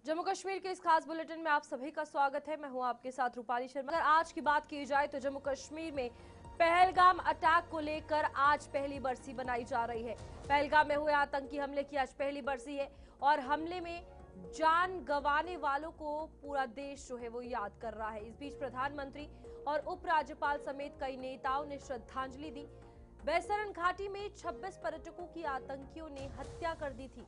जम्मू कश्मीर के इस खास बुलेटिन में आप सभी का स्वागत है। मैं हूं आपके साथ रूपाली शर्मा। अगर आज की बात की जाए तो जम्मू कश्मीर में पहलगाम अटैक को लेकर आज पहली बरसी बनाई जा रही है। पहलगाम में हुए आतंकी हमले की आज पहली बरसी है और हमले में जान गंवाने वालों को पूरा देश जो है वो याद कर रहा है। इस बीच प्रधानमंत्री और उपराज्यपाल समेत कई नेताओं ने श्रद्धांजलि दी। बैसरन घाटी में 26 पर्यटकों की आतंकियों ने हत्या कर दी थी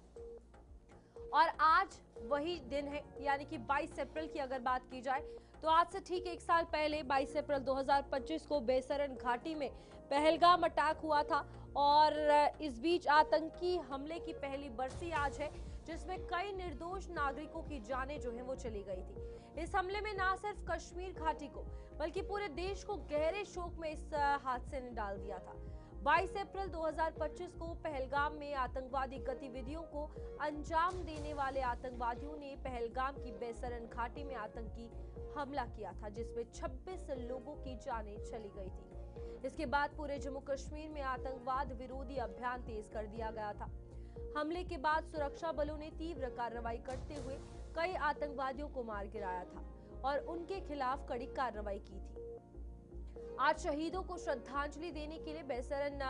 और आज वही दिन है, यानी कि 22 अप्रैल की अगर बात की जाए तो आज से ठीक एक साल पहले 22 अप्रैल 2025 को बैसरन घाटी में पहलगाम अटैक हुआ था और इस बीच आतंकी हमले की पहली बरसी आज है, जिसमें कई निर्दोष नागरिकों की जानें जो है वो चली गई थी। इस हमले में ना सिर्फ कश्मीर घाटी को बल्कि पूरे देश को गहरे शोक में इस हादसे ने डाल दिया था। 22 अप्रैल 2025 को पहलगाम में आतंकवादी गतिविधियों को अंजाम देने वाले आतंकवादियों ने पहलगाम की बैसरन घाटी में आतंकी हमला किया था, जिसमें 26 लोगों की जानें चली गई थी। इसके बाद पूरे जम्मू कश्मीर में आतंकवाद विरोधी अभियान तेज कर दिया गया था। हमले के बाद सुरक्षा बलों ने तीव्र कार्रवाई करते हुए कई आतंकवादियों को मार गिराया था और उनके खिलाफ कड़ी कार्रवाई की थी। आज शहीदों को श्रद्धांजलि देने के लिए बैसरन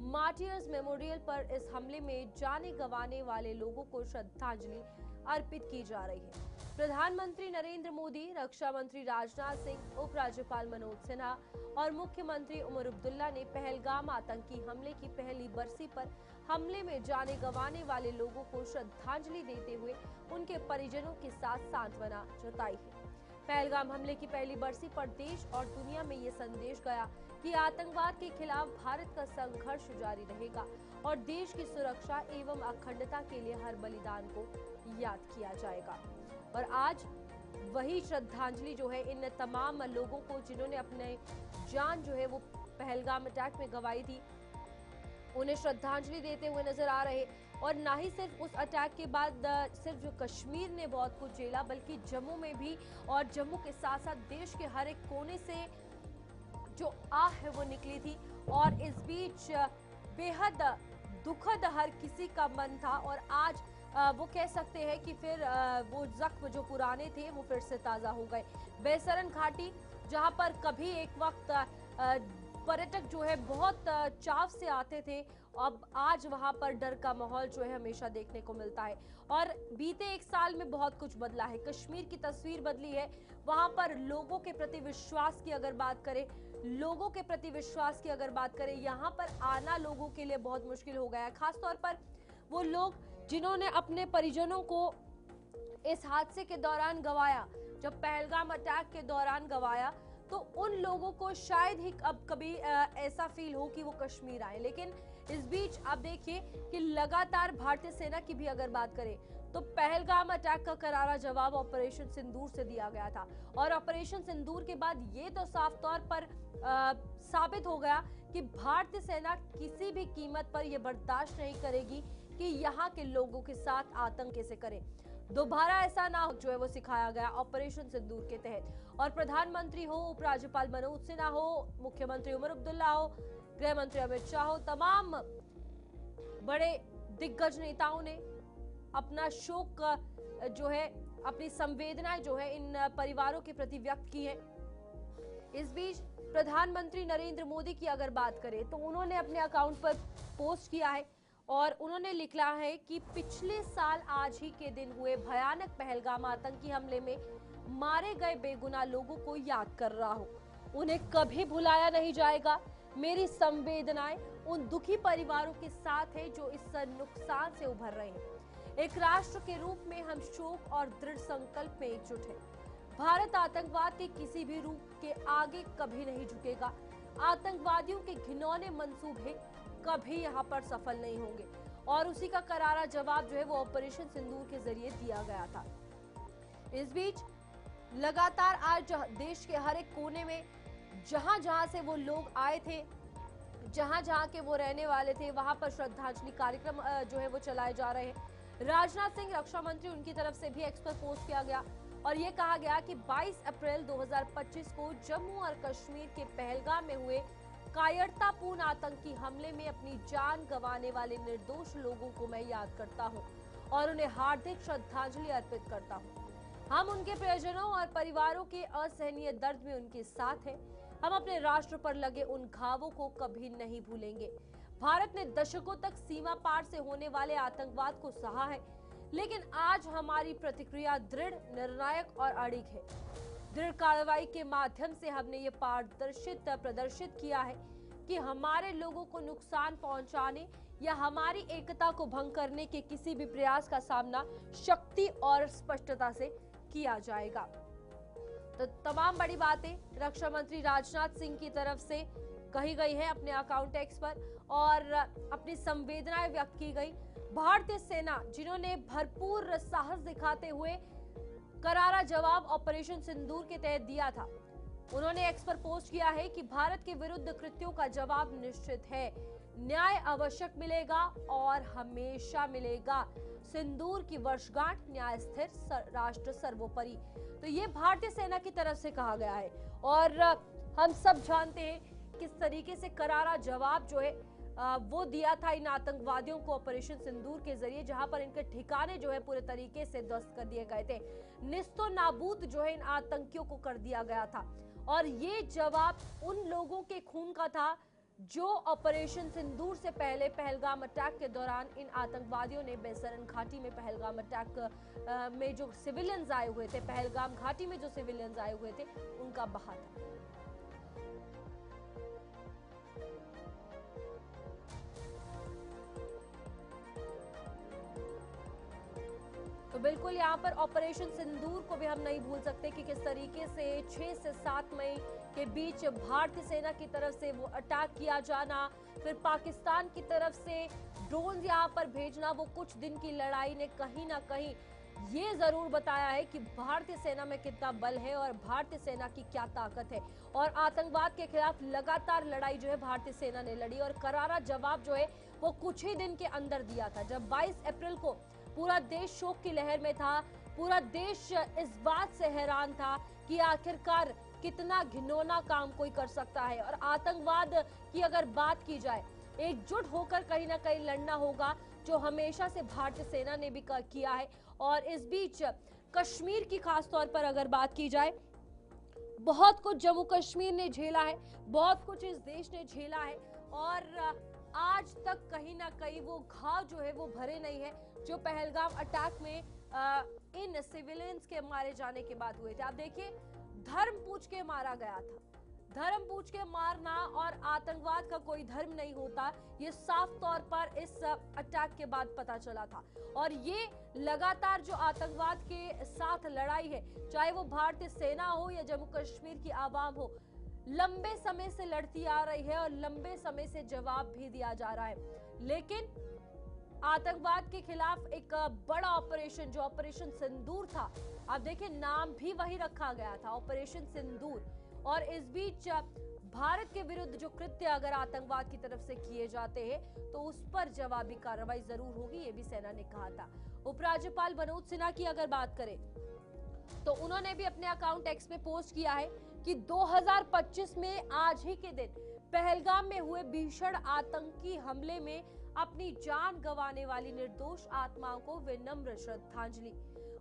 मार्टियर्स मेमोरियल पर इस हमले में जाने गंवाने वाले लोगों को श्रद्धांजलि अर्पित की जा रही है। प्रधानमंत्री नरेंद्र मोदी, रक्षा मंत्री राजनाथ सिंह, उपराज्यपाल मनोज सिन्हा और मुख्यमंत्री उमर अब्दुल्ला ने पहलगाम आतंकी हमले की पहली बरसी पर हमले में जाने गंवाने वाले लोगों को श्रद्धांजलि देते हुए उनके परिजनों के साथ सांत्वना जताई है। पहलगाम हमले की पहली बरसी पर देश और दुनिया में ये संदेश गया कि आतंकवाद के खिलाफ भारत का संघर्ष जारी रहेगा और देश की सुरक्षा एवं अखंडता के लिए हर बलिदान को याद किया जाएगा। और आज वही श्रद्धांजलि जो है इन तमाम लोगों को जिन्होंने अपने जान जो है वो पहलगाम अटैक में गंवाई थी, उन्हें श्रद्धांजलि देते हुए नजर आ रहे। और ना ही सिर्फ उस अटैक के बाद सिर्फ जो कश्मीर ने बहुत कुछ झेला, बल्कि जम्मू में भी, और जम्मू के साथ साथ देश के हर एक कोने से जो आह है वो निकली थी। और इस बीच बेहद दुखद हर किसी का मन था और आज वो कह सकते हैं कि फिर वो जख्म जो पुराने थे वो फिर से ताजा हो गए। बैसरन घाटी जहां पर कभी एक वक्त पर्यटक जो है बहुत चाव से आते थे, अब आज वहां पर डर का माहौल जो है हमेशा देखने को मिलता है। और बीते एक साल में बहुत कुछ बदला है, कश्मीर की तस्वीर बदली है। वहां पर लोगों के प्रति विश्वास की अगर बात करें, यहाँ पर आना लोगों के लिए बहुत मुश्किल हो गया है। खासतौर पर वो लोग जिन्होंने अपने परिजनों को इस हादसे के दौरान गंवाया, जब पहलगाम अटैक के दौरान गंवाया, तो उन लोगों को शायद ही अब कभी ऐसा फील हो कि वो कश्मीर आए। लेकिन इस बीच आप देखिए कि लगातार भारतीय सेना की भी अगर बात करें तो पहलगाम अटैक का करारा जवाब ऑपरेशन सिंदूर से दिया गया था। और ऑपरेशन सिंदूर के बाद ये तो साफ तौर पर साबित हो गया कि भारतीय सेना किसी भी कीमत पर यह बर्दाश्त नहीं करेगी कि यहाँ के लोगों के साथ आतंक कैसे करें। दोबारा ऐसा ना हो जो है वो सिखाया गया ऑपरेशन सिंदूर के तहत। और प्रधानमंत्री हो, उपराज्यपाल मनोज सिन्हा हो, मुख्यमंत्री उमर अब्दुल्ला हो, गृह मंत्री अमित शाह हो, तमाम बड़े दिग्गज नेताओं ने अपना शोक जो है, अपनी संवेदनाएं जो है इन परिवारों के प्रति व्यक्त की है। इस बीच प्रधानमंत्री नरेंद्र मोदी की अगर बात करें तो उन्होंने अपने अकाउंट पर पोस्ट किया है और उन्होंने लिखा है कि पिछले साल आज ही के दिन हुए भयानक पहलगाम आतंकी हमले में मारे गए बेगुनाह लोगों को याद कर रहा हूं। उन्हें कभी भुलाया नहीं जाएगा। मेरी संवेदनाएं उन दुखी परिवारों के साथ है जो इस नुकसान से उभर रहे हैं। एक राष्ट्र के रूप में हम शोक और दृढ़ संकल्प में एकजुट हैं। भारत आतंकवाद के किसी भी रूप के आगे कभी नहीं झुकेगा। आतंकवादियों के घिनौने मंसूबे कभी यहाँ पर सफल नहीं होंगे। और उसी का करारा जवाब जो है वो ऑपरेशन सिंदूर के जरिए दिया गया था। इस बीच लगातार आज देश के हर एक कोने में जहां जहां से वो लोग आए थे, जहां जहां के वो रहने वाले थे, वहां पर श्रद्धांजलि कार्यक्रम जो है वो चलाए जा रहे हैं। राजनाथ सिंह रक्षा मंत्री, उनकी तरफ से भी एक्स पर पोस्ट किया गया और ये कहा गया कि 22 अप्रैल 2025 को जम्मू और कश्मीर के पहलगाम में हुए कायरतापूर्ण आतंकी हमले में अपनी जान गंवाने वाले निर्दोष लोगों को मैं याद करता हूं और उन्हें हार्दिक श्रद्धांजलि अर्पित करता हूँ। हम उनके परिजनों और परिवारों के असहनीय दर्द में उनके साथ हैं। हम अपने राष्ट्र पर लगे उन घावों को कभी नहीं भूलेंगे। भारत ने दशकों तक सीमा पार से होने वाले आतंकवाद को सहा है, लेकिन आज हमारी प्रतिक्रिया दृढ़, निर्णायक और अड़िग है। दृढ़ कार्रवाई के माध्यम से हमने ये प्रदर्शित किया है कि हमारे लोगों को नुकसान पहुंचाने या हमारी एकता को भंग करने के किसी भी प्रयास का सामना शक्ति और स्पष्टता से किया जाएगा। तो तमाम बड़ी बातें रक्षा मंत्री राजनाथ सिंह की तरफ से कही गई है अपने अकाउंट एक्स पर और अपनी संवेदनाएं व्यक्त की गई। भारतीय सेना जिन्होंने भरपूर साहस दिखाते हुए करारा जवाब ऑपरेशन सिंदूर के तहत दिया था, उन्होंने एक्स पर पोस्ट किया है कि भारत के विरुद्ध कृत्यों का जवाब निश्चित है। न्याय आवश्यक मिलेगा और हमेशा मिलेगा। सिंदूर की वर्षगांठ, न्याय स्थिर, राष्ट्र सर्वोपरि। तो ये भारतीय सेना की तरफ से कहा गया है और हम सब जानते हैं किस तरीके से करारा जवाब जो है वो दिया था इन आतंकवादियों को ऑपरेशन सिंदूर के जरिए, जहां पर इनके ठिकाने जो है पूरे तरीके से ध्वस्त कर दिए गए थे। निस्तो नाबूद जो है इन आतंकियों को कर दिया गया था और ये जवाब उन लोगों के खून का था जो ऑपरेशन सिंदूर से पहले पहलगाम अटैक के दौरान इन आतंकवादियों ने बेसरन घाटी में पहलगाम अटैक में जो सिविलियंस आए हुए थे, पहलगाम घाटी में जो सिविलियंस आए हुए थे, उनका बहा था। तो बिल्कुल यहाँ पर ऑपरेशन सिंदूर को भी हम नहीं भूल सकते कि किस तरीके से 6 से 7 मई के बीच भारतीय सेना की तरफ से वो अटैक किया जाना, फिर पाकिस्तान की तरफ से ड्रोन यहाँ पर भेजना, वो कुछ दिन की लड़ाई ने कहीं ना कहीं ये जरूर बताया है कि भारतीय सेना में कितना बल है और भारतीय सेना की क्या ताकत है। और आतंकवाद के खिलाफ लगातार लड़ाई जो है भारतीय सेना ने लड़ी और करारा जवाब जो है वो कुछ ही दिन के अंदर दिया था। जब 22 अप्रैल को पूरा देश शोक की लहर में था, पूरा देश इस बात से हैरान था कि आखिरकार कितना घिनौना काम कोई कर सकता है और आतंकवाद की अगर बात की जाए, एकजुट होकर कहीं ना कहीं लड़ना होगा, जो हमेशा से भारतीय सेना ने भी किया है। और इस बीच कश्मीर की खास तौर पर अगर बात की जाए, बहुत कुछ जम्मू कश्मीर ने झेला है, बहुत कुछ इस देश ने झेला है और आज तक कहीं ना कहीं वो घाव जो है वो भरे नहीं है जो पहलगाम अटैक में इन सिविलियंस के मारे जाने के बाद हुए थे। आप देखिए, धर्म पूछ के मारा गया था। धर्म पूछ के मारना और आतंकवाद का कोई धर्म नहीं होता, ये साफ तौर पर इस अटैक के बाद पता चला था। और ये लगातार जो आतंकवाद के साथ लड़ाई है, चाहे वो भारतीय सेना हो या जम्मू कश्मीर की आवाम हो, लंबे समय से लड़ती आ रही है और लंबे समय से जवाब भी दिया जा रहा है। लेकिन आतंकवाद के खिलाफ एक बड़ा ऑपरेशन जो ऑपरेशन सिंदूर था, आप देखिए नाम भी वही रखा गया था, ऑपरेशन सिंदूर। और इस बीच भारत के विरुद्ध जो कृत्य अगर आतंकवाद की तरफ से किए जाते हैं तो उस पर जवाबी कार्रवाई जरूर होगी, ये भी सेना ने कहा था। उपराज्यपाल मनोज सिन्हा की अगर बात करें तो उन्होंने भी अपने अकाउंट एक्स पे पोस्ट किया है कि 2025 में आज ही के दिन पहलगाम में हुए भीषण आतंकी हमले में अपनी जान गंवाने वाली निर्दोष आत्माओं को विनम्र श्रद्धांजलि।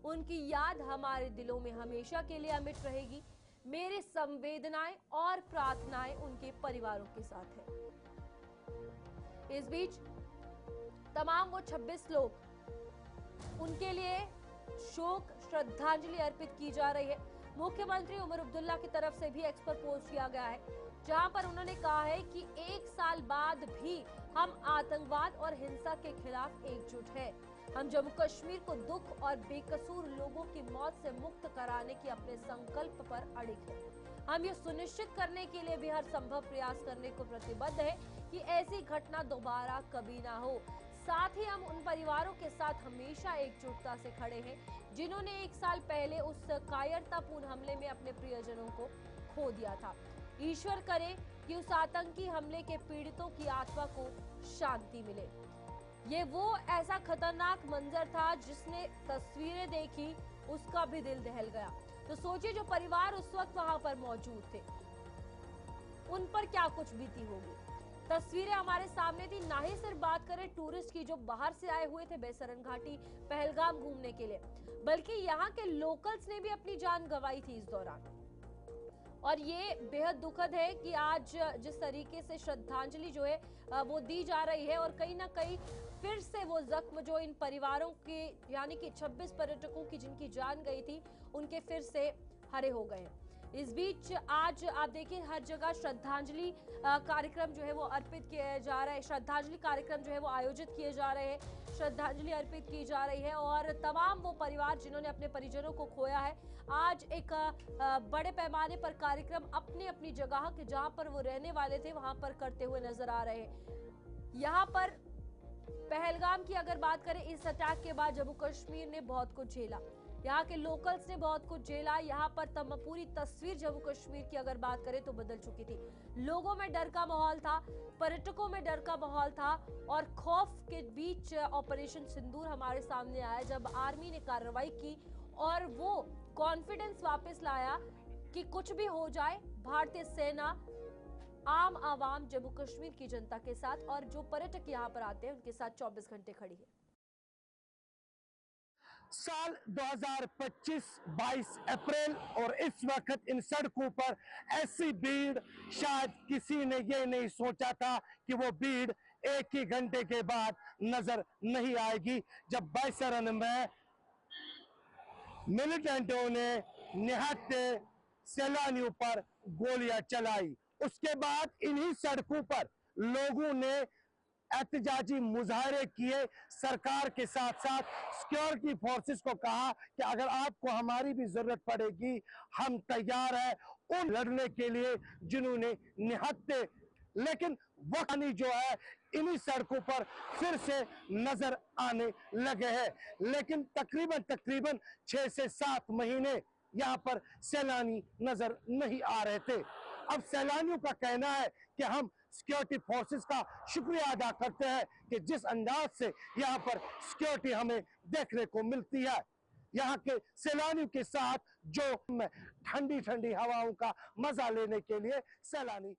उनकी याद हमारे दिलों में हमेशा के लिए अमिट रहेगी। मेरी संवेदनाएं और प्रार्थनाएं उनके परिवारों के साथ है। इस बीच तमाम वो 26 लोग, उनके लिए शोक श्रद्धांजलि अर्पित की जा रही है। मुख्यमंत्री उमर अब्दुल्ला की तरफ से भी एक्स पर पोस्ट किया गया है, जहां पर उन्होंने कहा है कि 1 साल बाद भी हम आतंकवाद और हिंसा के खिलाफ एकजुट हैं। हम जम्मू कश्मीर को दुख और बेकसूर लोगों की मौत से मुक्त कराने के अपने संकल्प पर अड़िग हैं। हम ये सुनिश्चित करने के लिए भी हर संभव प्रयास करने को प्रतिबद्ध है कि ऐसी घटना दोबारा कभी ना हो। साथ ही हम उन परिवारों के साथ हमेशा एकजुटता से खड़े हैं जिन्होंने 1 साल पहले उस कायरतापूर्ण हमले में अपने प्रियजनों को खो दिया था। ईश्वर करे कि उस आतंकी हमले के पीड़ितों की आत्मा को शांति मिले। ये वो ऐसा खतरनाक मंजर था जिसने तस्वीरें देखी उसका भी दिल दहल गया। तो सोचिए जो परिवार उस वक्त वहां पर मौजूद थे, उन पर क्या कुछ बीती होगी। तस्वीरें हमारे सामने थी। ना ही सिर्फ बात करें टूरिस्ट की जो बाहर से आए हुए थे बेसरन घाटी पहलगाम घूमने के लिए, बल्कि यहाँ के लोकल्स ने भी अपनी जान गंवाई थी इस दौरान। और ये बेहद दुखद है कि आज जिस तरीके से श्रद्धांजलि जो है वो दी जा रही है, और कहीं ना कहीं फिर से वो जख्म जो इन परिवारों के यानी कि 26 पर्यटकों की जिनकी जान गई थी उनके फिर से हरे हो गए। इस बीच आज आप देखिए हर जगह श्रद्धांजलि कार्यक्रम जो है वो अर्पित किया जा रहा है, श्रद्धांजलि कार्यक्रम जो है वो आयोजित किए जा रहे हैं, श्रद्धांजलि अर्पित की जा रही है। और तमाम वो परिवार जिन्होंने अपने परिजनों को खोया है, आज एक बड़े पैमाने पर कार्यक्रम अपनी अपनी जगह के जहां पर वो रहने वाले थे वहां पर करते हुए नजर आ रहे हैं। यहाँ पर पहलगाम की अगर बात करें, इस अटैक के बाद जम्मू कश्मीर ने बहुत कुछ झेला, यहाँ के लोकल्स ने बहुत कुछ झेला। यहाँ पर पूरी तस्वीर जम्मू कश्मीर की अगर बात करें तो बदल चुकी थी। लोगों में डर का माहौल था, पर्यटकों में डर का माहौल था, और खौफ के बीच ऑपरेशन सिंदूर हमारे सामने आया जब आर्मी ने कार्रवाई की और वो कॉन्फिडेंस वापस लाया कि कुछ भी हो जाए भारतीय सेना आम आवाम जम्मू कश्मीर की जनता के साथ और जो पर्यटक यहाँ पर आते हैं उनके साथ 24 घंटे खड़ी है। साल 2025 22 अप्रैल और इस वक्त इन सड़कों पर ऐसी भीड़, शायद किसी ने ये नहीं सोचा था कि वो भीड़ एक ही घंटे के बाद नजर नहीं आएगी, जब बैसरन में मिलिटेंटों ने निहत्थे सैलानियों पर गोलियां चलाई। उसके बाद इन्हीं सड़कों पर लोगों ने एहतजाजी मुजाहरे किए, सरकार के साथ साथ सिक्योरिटी फोर्सेस को कहा कि अगर आपको हमारी भी जरूरत पड़ेगी हम तैयार हैं उन लड़ने के लिए जिन्होंने निहत्थे। लेकिन वहानी जो है इन्हीं सड़कों पर फिर से नजर आने लगे हैं, लेकिन तकरीबन 6 से 7 महीने यहाँ पर सैलानी नजर नहीं आ रहे थे। अब सैलानियों का कहना है कि हम सिक्योरिटी फोर्सेस का शुक्रिया अदा करते हैं कि जिस अंदाज से यहाँ पर सिक्योरिटी हमें देखने को मिलती है। यहाँ के सैलानियों के साथ जो ठंडी ठंडी हवाओं का मजा लेने के लिए सैलानी।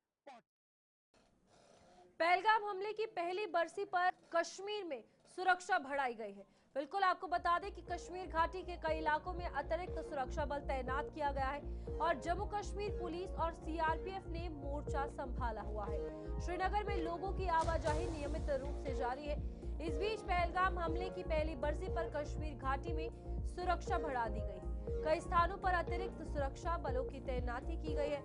पहलगाम हमले की पहली बरसी पर कश्मीर में सुरक्षा बढ़ाई गई है। बिल्कुल आपको बता दें कि कश्मीर घाटी के कई इलाकों में अतिरिक्त सुरक्षा बल तैनात किया गया है और जम्मू कश्मीर पुलिस और सीआरपीएफ ने मोर्चा संभाला हुआ है। श्रीनगर में लोगों की आवाजाही नियमित रूप से जारी है। इस बीच पहलगाम हमले की पहली बरसी पर कश्मीर घाटी में सुरक्षा बढ़ा दी गई। कई स्थानों पर अतिरिक्त सुरक्षा बलों की तैनाती की गई है,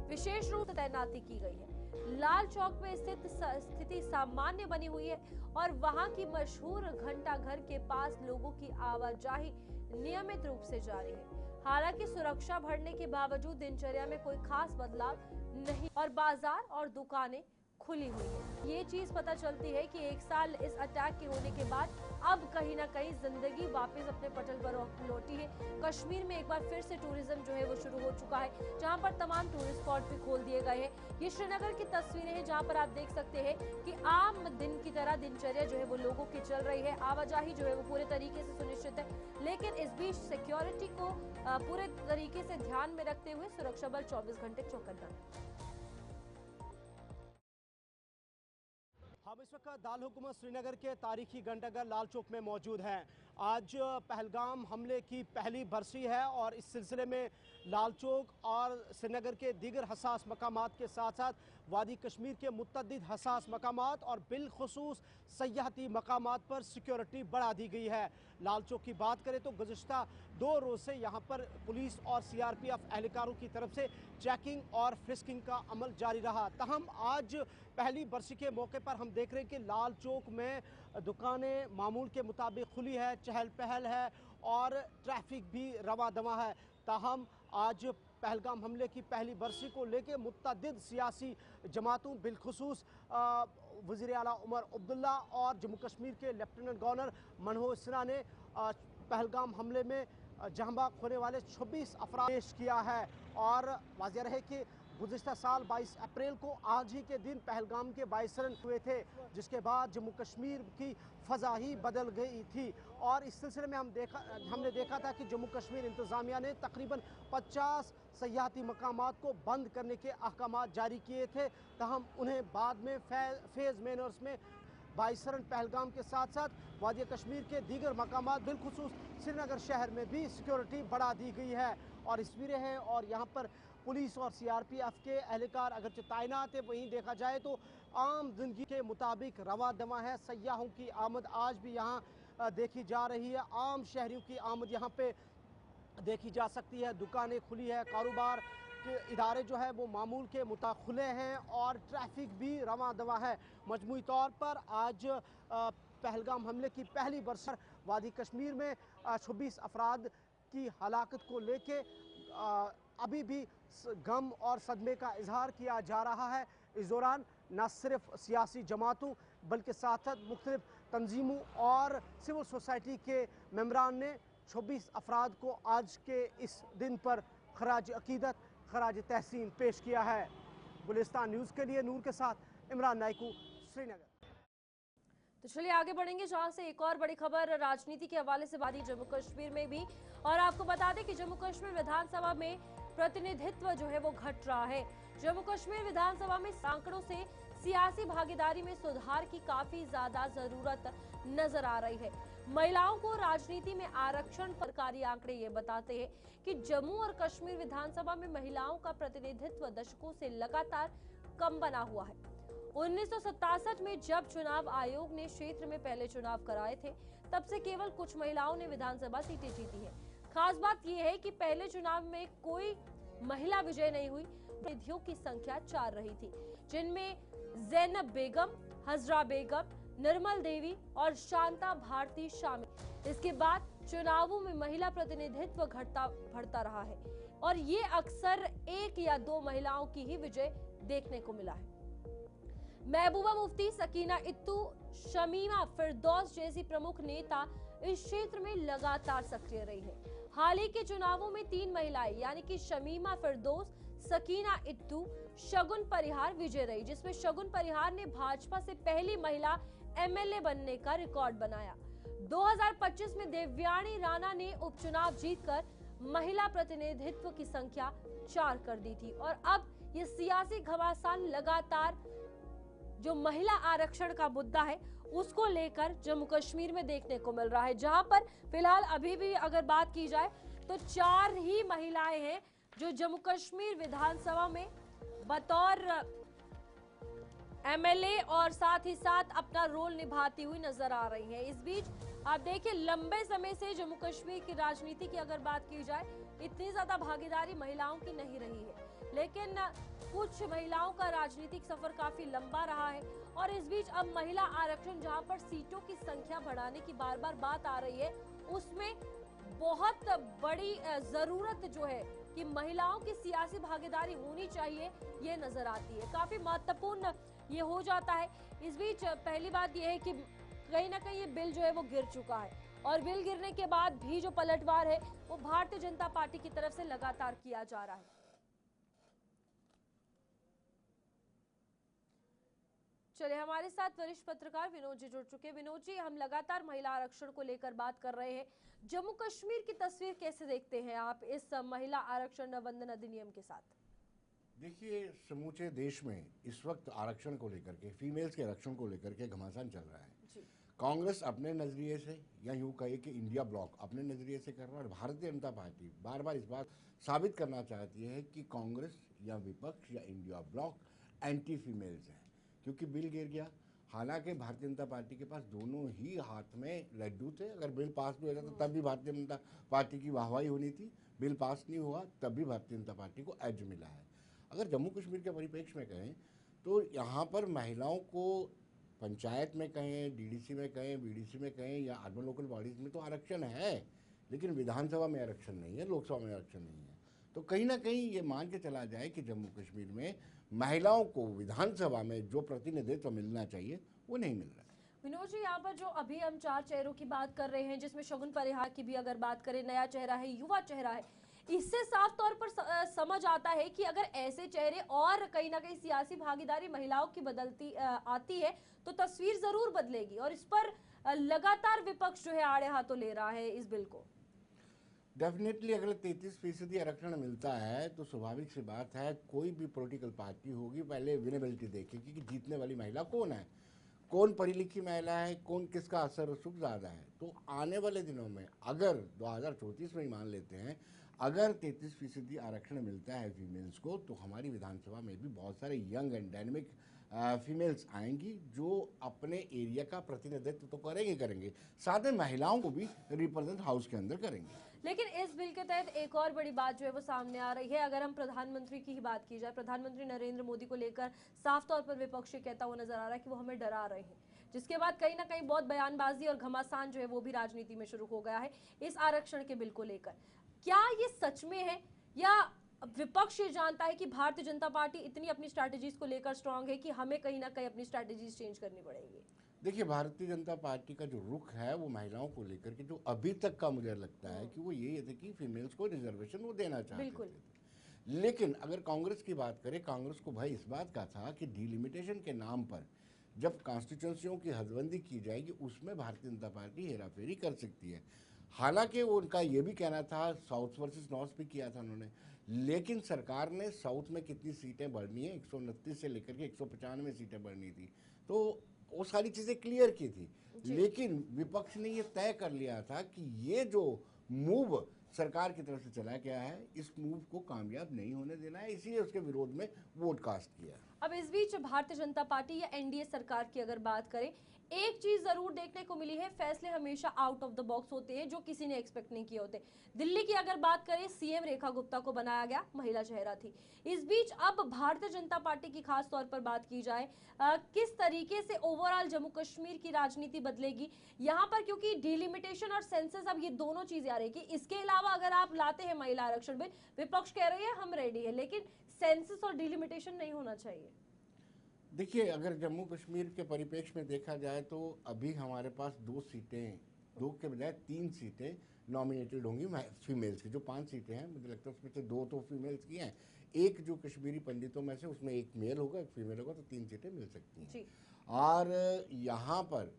विशेष रूप से तैनाती की गई है। लाल चौक में स्थित स्थिति सामान्य बनी हुई है और वहां की मशहूर घंटा घर के पास लोगों की आवाजाही नियमित रूप से जारी है। हालांकि सुरक्षा बढ़ने के बावजूद दिनचर्या में कोई खास बदलाव नहीं और बाजार और दुकानें खुली हुई है। ये चीज पता चलती है कि एक साल इस अटैक के होने के बाद अब कहीं ना कहीं जिंदगी वापस अपने पटल पर लौटी है। कश्मीर में एक बार फिर से टूरिज्म जो है वो शुरू हो चुका है, जहां पर तमाम टूरिस्ट स्पॉट भी खोल दिए गए हैं। ये श्रीनगर की तस्वीरें हैं जहां पर आप देख सकते हैं कि आम दिन की तरह दिनचर्या जो है वो लोगों की चल रही है। आवाजाही जो है वो पूरे तरीके से सुनिश्चित है, लेकिन इस बीच सिक्योरिटी को पूरे तरीके से ध्यान में रखते हुए सुरक्षा बल 24 घंटे चौकन्ना है। हम इस वक्त दाल हुकूमत श्रीनगर के तारीखी घंटाघर लाल चौक में मौजूद हैं। आज पहलगाम हमले की पहली बरसी है और इस सिलसिले में लाल चौक और श्रीनगर के दीगर हसास मकामात के साथ साथ वादी कश्मीर के मुतअद्दिद हसास मकामात और बिलखुसूस सयाहती मकामात पर सिक्योरिटी बढ़ा दी गई है। लाल चौक की बात करें तो गुज़िश्ता 2 रोज़ से यहाँ पर पुलिस और सीआरपीएफ एहलकारों की तरफ से चेकिंग और फ्रिस्किंग का अमल जारी रहा। तहम आज पहली बरसी के मौके पर हम देख रहे हैं कि लाल चौक में दुकानें मामूल के मुताबिक खुली है, चहल पहल है और ट्रैफिक भी रवा दवा है। ताहम आज पहलगाम हमले की पहली बरसी को लेकर मुतअद्दिद सियासी जमातों बिलखुसूस वज़ीर आला उमर अब्दुल्ला और जम्मू कश्मीर के लेफ्टिनेंट गवर्नर मनोहर सिन्हा ने पहलगाम हमले में जहाँ होने वाले 26 अफराद पेश किया है। और वाज़ेह रहे कि गुज़िश्ता साल 22 अप्रैल को आज ही के दिन पहलगाम के 22 रन हुए थे, जिसके बाद जम्मू कश्मीर की फ़ज़ा ही बदल गई थी और इस सिलसिले में हमने देखा था कि जम्मू कश्मीर इंतज़ामिया ने तकरीबन 50 सयाहती मकामात को बंद करने के अहकामात जारी किए थे, तहम उन्हें बाद में फेज़ मैनर्स में बाईसरन पहलगाम के साथ साथ वादी कश्मीर के दीगर मकामात बिलखुसूस श्रीनगर शहर में भी सिक्योरिटी बढ़ा दी गई है। और तस्वीरें हैं और यहाँ पर पुलिस और CRPF के एहलकार अगरचे तैनात है, वहीं देखा जाए तो आम जिंदगी के मुताबिक रवा दवा है। सयाहों की आमद आज भी यहाँ देखी जा रही है, आम शहरियों की आमद यहाँ पे देखी जा सकती है। दुकानें खुली है, कारोबार के इदारे जो है वो मामूल के मुताबिक खुले हैं और ट्रैफिक भी रवा दवा है। मजमूई तौर पर आज पहलगाम हमले की पहली बरस वादी कश्मीर में 26 अफराद की हलाकत को लेके अभी भी गम और सदमे का इजहार किया जा रहा है। इस दौरान न सिर्फ सियासी जमातों बल्कि साथ साथ मुख्तलिफ तंजीमों और सिविल सोसाइटी के मेम्बरान ने 26 अफराद को आज के इस दिन पर खराज अकीदत, खराज तहसीन पेश किया है। गुलिस्तान न्यूज़ के लिए नूर के साथ इमरान नाइकू, श्रीनगर। तो चलिए आगे बढ़ेंगे, जहां से एक और बड़ी खबर राजनीति के हवाले से बात जम्मू कश्मीर में भी। और आपको बता दें कि जम्मू कश्मीर विधानसभा में प्रतिनिधित्व जो है वो घट रहा है। जम्मू कश्मीर विधानसभा में आंकड़ों से सियासी भागीदारी में सुधार की काफी ज्यादा जरूरत नजर आ रही है। महिलाओं को राजनीति में आरक्षण पर सरकारी आंकड़े ये बताते हैं कि जम्मू और कश्मीर विधानसभा में महिलाओं का प्रतिनिधित्व दशकों से लगातार कम बना हुआ है। 1967 में जब चुनाव आयोग ने क्षेत्र में पहले चुनाव कराए थे, तब से केवल कुछ महिलाओं ने विधानसभा सीटें जीती है। खास बात यह है कि पहले चुनाव में कोई महिला विजय नहीं हुई। प्रतिनिधियों की संख्या 4 रही थी, जिनमें जैनब बेगम, हजरा बेगम, निर्मल देवी और शांता भारती शामिल। इसके बाद चुनावों में महिला प्रतिनिधित्व घटता बढ़ता रहा है और ये अक्सर 1 या 2 महिलाओं की ही विजय देखने को मिला है। महबूबा मुफ्ती, सकीना इत्तू, शमीमा फिरदौस जैसी प्रमुख नेता इस क्षेत्र में लगातार सक्रिय रही है। हाल ही के चुनावों में 3 महिलाएं यानी कि शमीमा फिरदौस, सकीना इत्तू, शगुन परिहार विजय रही, जिसमें शगुन परिहार ने भाजपा से पहली महिला MLA बनने का रिकॉर्ड बनाया। 2025 में देवयानी राणा ने उपचुनाव जीतकर महिला प्रतिनिधित्व की संख्या 4 कर दी थी और अब ये सियासी घमासान लगातार जो महिला आरक्षण का मुद्दा है उसको लेकर जम्मू कश्मीर में देखने को मिल रहा है, जहां पर फिलहाल अभी भी अगर बात की जाए तो 4 ही महिलाएं हैं जो जम्मू कश्मीर विधानसभा में बतौर MLA और साथ ही साथ अपना रोल निभाती हुई नजर आ रही हैं। इस बीच आप देखिए, लंबे समय से जम्मू कश्मीर की राजनीति की अगर बात की जाए, इतनी ज्यादा भागीदारी महिलाओं की नहीं रही है, लेकिन कुछ महिलाओं का राजनीतिक सफर काफी लंबा रहा है। और इस बीच अब महिला आरक्षण, जहां पर सीटों की संख्या बढ़ाने की बार बार बात आ रही है, उसमें बहुत बड़ी जरूरत जो है कि महिलाओं की सियासी भागीदारी होनी चाहिए, ये नजर आती है। काफी महत्वपूर्ण ये हो जाता है। इस बीच पहली बात यह है कि कहीं ना कहीं ये बिल जो है वो गिर चुका है और बिल गिरने के बाद भी जो पलटवार है वो भारतीय जनता पार्टी की तरफ से लगातार किया जा रहा है। चलिए, हमारे साथ वरिष्ठ पत्रकार विनोद जी जुड़ चुके हैं। विनोद जी, हम लगातार महिला आरक्षण को लेकर बात कर रहे हैं। जम्मू कश्मीर की तस्वीर कैसे देखते हैं आप इस महिला आरक्षण निबंधन अधिनियम के साथ? देखिए, समूचे देश में इस वक्त आरक्षण को लेकर के, फीमेल्स के आरक्षण को लेकर के घमासान चल रहा है। कांग्रेस अपने नजरिए से, या यूं कहे कि इंडिया ब्लॉक अपने नजरिए से कर रहा है, और भारतीय जनता पार्टी बार बार इस बात साबित करना चाहती है कि कांग्रेस या विपक्ष या इंडिया ब्लॉक एंटी फीमेल्स है, क्योंकि बिल गिर गया। हालांकि भारतीय जनता पार्टी के पास दोनों ही हाथ में लड्डू थे। अगर बिल पास भी हो जाता तब भी भारतीय जनता पार्टी की वाहवाही होनी थी, बिल पास नहीं हुआ तब भी भारतीय जनता पार्टी को एज मिला है। अगर जम्मू कश्मीर के परिप्रेक्ष्य में कहें तो यहाँ पर महिलाओं को पंचायत में कहें, DDC में कहें, BDC में कहें या अर्बन लोकल बॉडीज में तो आरक्षण है, लेकिन विधानसभा में आरक्षण नहीं है, लोकसभा में आरक्षण नहीं है। तो कहीं ना कहीं ये मान के चला जाए कि जम्मू कश्मीर में महिलाओं को विधानसभा में जो प्रतिनिधित्व मिलना चाहिए वो नहीं मिल रहा है। विनोद जी, यहाँ पर जो अभी हम 4 चेहरों की बात कर रहे हैं, जिसमें शगुन परिहार की भी अगर बात करें, नया चेहरा है, युवा चेहरा है, इससे साफ तौर पर समझ आता है कि अगर ऐसे चेहरे और कहीं ना कहीं सियासी भागीदारी महिलाओं की बदलती आती है तो तस्वीर जरूर बदलेगी। और इस पर लगातार विपक्ष जो है आड़े हाथों ले रहा है इस बिल को। डेफिनेटली अगर 33% आरक्षण मिलता है तो स्वाभाविक सी बात है, कोई भी पॉलिटिकल पार्टी होगी पहले विनेबिलिटी देखेगी कि जीतने वाली महिला कौन है, कौन पढ़ी लिखी महिला है, कौन किसका असर सुख ज़्यादा है। तो आने वाले दिनों में अगर 2034 में ही मान लेते हैं, अगर 33% आरक्षण मिलता है फीमेल्स को, तो हमारी विधानसभा में भी बहुत सारे यंग एंड डायनेमिक फीमेल्स आएंगी जो अपने एरिया का प्रतिनिधित्व तो करेंगे, साथ में महिलाओं को भी रिप्रेजेंट हाउस के अंदर करेंगे। लेकिन इस बिल के तहत एक और बड़ी बात जो है वो सामने आ रही है। अगर हम प्रधानमंत्री की ही बात की जाए, प्रधानमंत्री नरेंद्र मोदी को लेकर साफ तौर पर विपक्ष कहता हुआ नजर आ रहा है कि वो हमें डरा रहे हैं, जिसके बाद कहीं ना कहीं बहुत बयानबाजी और घमासान जो है वो भी राजनीति में शुरू हो गया है इस आरक्षण के बिल को लेकर। क्या ये सच में है या विपक्ष ये जानता है कि भारतीय जनता पार्टी इतनी अपनी स्ट्रैटेजीज को लेकर स्ट्रांग है कि हमें कहीं ना कहीं अपनी स्ट्रैटेजीज चेंज करनी पड़ेगी? देखिए, भारतीय जनता पार्टी का जो रुख है वो महिलाओं को लेकर के जो अभी तक का मुझे लगता है कि वो यही थे कि फीमेल्स को रिजर्वेशन वो देना चाहते थे। लेकिन अगर कांग्रेस की बात करें, कांग्रेस को भय इस बात का था कि डिलिमिटेशन के नाम पर जब कॉन्स्टिट्यूंसियों की हदबंदी की जाएगी उसमें भारतीय जनता पार्टी हेराफेरी कर सकती है। हालांकि वो उनका ये भी कहना था, साउथ वर्सेस नॉर्थ भी किया था उन्होंने, लेकिन सरकार ने साउथ में कितनी सीटें बढ़नी है, 129 से लेकर के 195 सीटें बढ़नी थी, तो वो सारी चीज़ें क्लियर की थी। लेकिन विपक्ष ने ये तय कर लिया था कि ये जो मूव सरकार की तरफ से चलाया गया है, इस मूव को कामयाब नहीं होने देना है, इसीलिए उसके विरोध में वोट कास्ट किया। अब इस बीच भारतीय जनता पार्टी या एनडीए सरकार की अगर बात करें, एक चीज जरूर देखने को मिली है, फैसले हमेशा आउट ऑफ द बॉक्स होते हैं जो किसी ने एक्सपेक्ट नहीं किए होते। दिल्ली की अगर बात करें, सीएम रेखा गुप्ता को बनाया गया, महिला चेहरा थी। इस बीच अब भारतीय जनता पार्टी की खास तौर पर बात की जाए, किस तरीके से ओवरऑल जम्मू कश्मीर की राजनीति बदलेगी यहाँ पर, क्योंकि डिलिमिटेशन और सेंसस अब ये दोनों चीजें आ रही है। इसके अलावा अगर आप लाते हैं महिला आरक्षण बिल, विपक्ष कह रही है हम रेडी है, लेकिन सेंसस और डिलिमिटेशन नहीं होना चाहिए। देखिए, अगर जम्मू कश्मीर के परिप्रेक्ष्य में देखा जाए तो अभी हमारे पास 2 सीटें, 2 के बजाय 3 सीटें नॉमिनेटेड होंगी फीमेल्स की। जो 5 सीटें हैं, मुझे लगता है उसमें से 2 तो फीमेल्स की हैं, एक जो कश्मीरी पंडितों में से उसमें एक मेल होगा, एक फीमेल होगा, तो 3 सीटें मिल सकती हैं। और यहाँ पर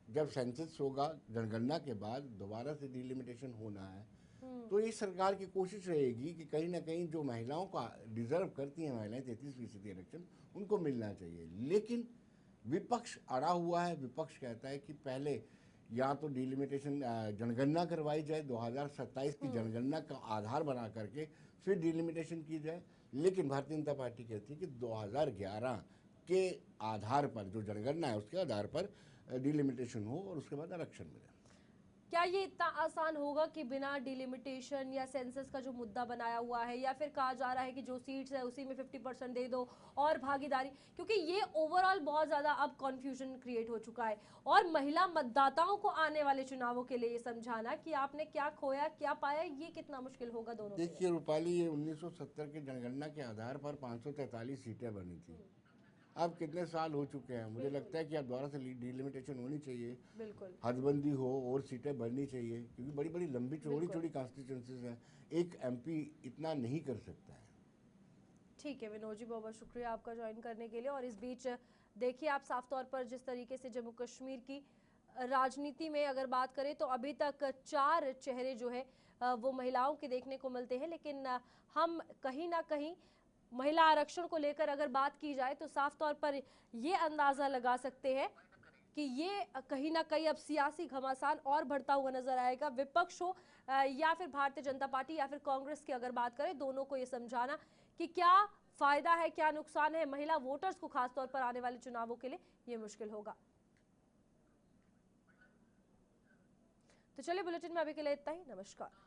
जब सेंसस होगा, जनगणना के बाद दोबारा से डिलिमिटेशन होना है, तो ये सरकार की कोशिश रहेगी कि कहीं ना कहीं जो महिलाओं का डिजर्व करती हैं महिलाएं 33% आरक्षण, उनको मिलना चाहिए। लेकिन विपक्ष अड़ा हुआ है। विपक्ष कहता है कि पहले या तो डिलिमिटेशन जनगणना करवाई जाए, 2027 की जनगणना का आधार बना करके फिर डिलिमिटेशन की जाए। लेकिन भारतीय जनता पार्टी कहती है कि 2011 के आधार पर, जो जनगणना है उसके आधार पर डिलिमिटेशन हो और उसके बाद आरक्षण मिले। क्या ये इतना आसान होगा कि बिना डिलिमिटेशन या सेंसस का जो मुद्दा बनाया हुआ है, या फिर कहा जा रहा है कि जो सीट्स है उसी में 50% दे दो और भागीदारी, क्योंकि ये ओवरऑल बहुत ज्यादा अब कंफ्यूजन क्रिएट हो चुका है और महिला मतदाताओं को आने वाले चुनावों के लिए ये समझाना कि आपने क्या खोया क्या पाया, ये कितना मुश्किल होगा दोनों। देखिए रूपाली, ये 1970 की जनगणना के आधार पर 543 सीटें बनी थी। अब कितने साल हो चुके हैं, मुझे लगता है कि अब दोबारा से डिलिमिटेशन होनी चाहिए, बिल्कुल हदबंदी हो और सीटें बढ़नी चाहिए, क्योंकि बड़ी बड़ी लंबी चौड़ी कॉन्स्टिट्यूंसीज हैं, एक एमपी इतना नहीं कर सकता है। ठीक है विनोद जी, बहुत बहुत शुक्रिया आपका ज्वाइन करने के लिए। और इस बीच देखिए, आप साफ तौर पर जिस तरीके से जम्मू कश्मीर की राजनीति में अगर बात करें तो अभी तक 4 चेहरे जो है वो महिलाओं के देखने को मिलते हैं, लेकिन हम कहीं ना कहीं महिला आरक्षण को लेकर अगर बात की जाए तो साफ तौर पर ये अंदाजा लगा सकते हैं कि ये कहीं ना कहीं अब सियासी घमासान और बढ़ता हुआ नजर आएगा। विपक्ष हो या फिर भारतीय जनता पार्टी या फिर कांग्रेस की अगर बात करें, दोनों को ये समझाना कि क्या फायदा है क्या नुकसान है महिला वोटर्स को खासतौर पर आने वाले चुनावों के लिए, ये मुश्किल होगा। तो चलिए, बुलेटिन में अभी के लिए इतना ही। नमस्कार।